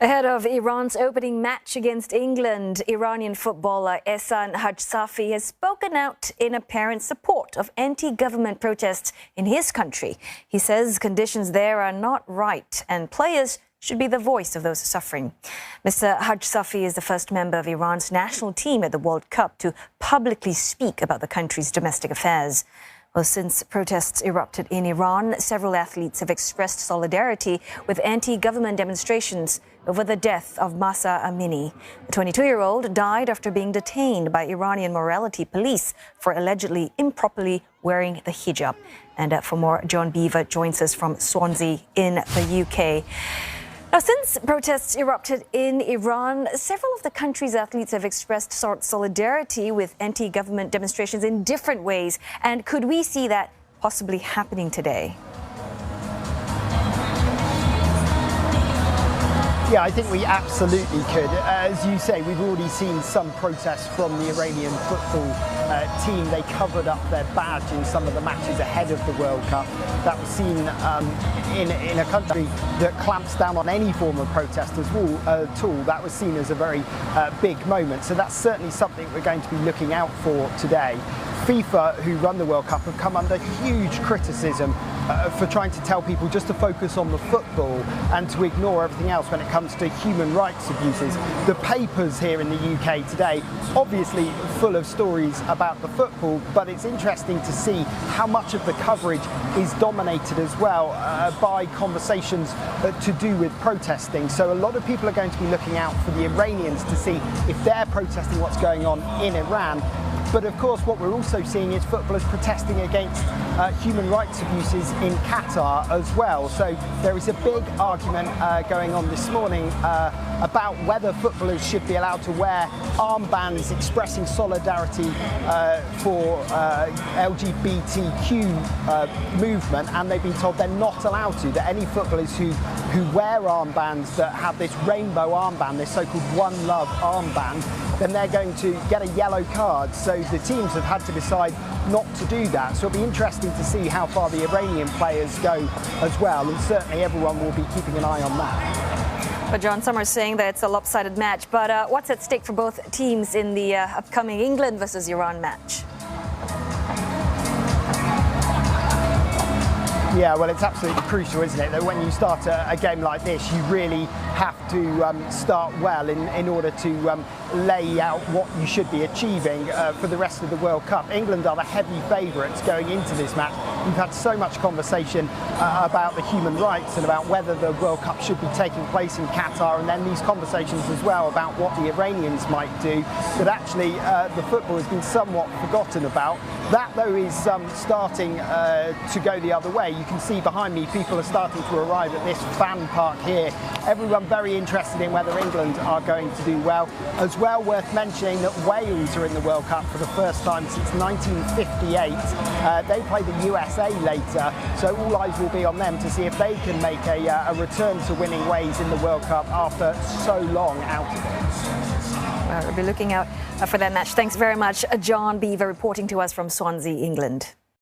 Ahead of Iran's opening match against England, Iranian footballer Ehsan Hajsafi has spoken out in apparent support of anti-government protests in his country. He says conditions there are not right and players should be the voice of those suffering. Mr. Hajsafi is the first member of Iran's national team at the World Cup to publicly speak about the country's domestic affairs. Well, since protests erupted in Iran, several athletes have expressed solidarity with anti-government demonstrations over the death of Mahsa Amini. The 22-year-old died after being detained by Iranian morality police for allegedly improperly wearing the hijab. And for more, John Beaver joins us from Swansea in the UK. Now, since protests erupted in Iran, several of the country's athletes have expressed solidarity with anti-government demonstrations in different ways. And could we see that possibly happening today? Yeah, I think we absolutely could. As you say, we've already seen some protests from the Iranian football team. They covered up their badge in some of the matches ahead of the World Cup. That was seen in a country that clamps down on any form of protest at all. That was seen as a very big moment. So that's certainly something we're going to be looking out for today. FIFA, who run the World Cup, have come under huge criticism for trying to tell people just to focus on the football and to ignore everything else when it comes to human rights abuses. The papers here in the UK today, obviously full of stories about the football, but it's interesting to see how much of the coverage is dominated as well by conversations to do with protesting. So a lot of people are going to be looking out for the Iranians to see if they're protesting what's going on in Iran. But of course, what we're also seeing is footballers protesting against human rights abuses in Qatar as well. So there is a big argument going on this morning about whether footballers should be allowed to wear armbands expressing solidarity for LGBTQ movement, and they've been told they're not allowed to, that any footballers who wear armbands that have this rainbow armband, this so-called One Love armband, then they're going to get a yellow card. So the teams have had to decide not to do that. So it'll be interesting to see how far the Iranian players go as well, and certainly everyone will be keeping an eye on that. But John, some are saying that it's a lopsided match, but what's at stake for both teams in the upcoming England versus Iran match? Yeah, well, it's absolutely crucial, isn't it, that when you start a game like this, you really have to start well in order to lay out what you should be achieving for the rest of the World Cup. England are the heavy favourites going into this match. We've had so much conversation about the human rights and about whether the World Cup should be taking place in Qatar, and then these conversations as well about what the Iranians might do, that actually the football has been somewhat forgotten about. That, though, is starting to go the other way. You can see behind me people are starting to arrive at this fan park here. Everyone very interested in whether England are going to do well. As well, worth mentioning that Wales are in the World Cup for the first time since 1958. They play the USA later, so all eyes will be on them to see if they can make a return to winning ways in the World Cup after so long out of it. Well, we'll be looking out for that match. Thanks very much, John Beaver, reporting to us from Swansea, England.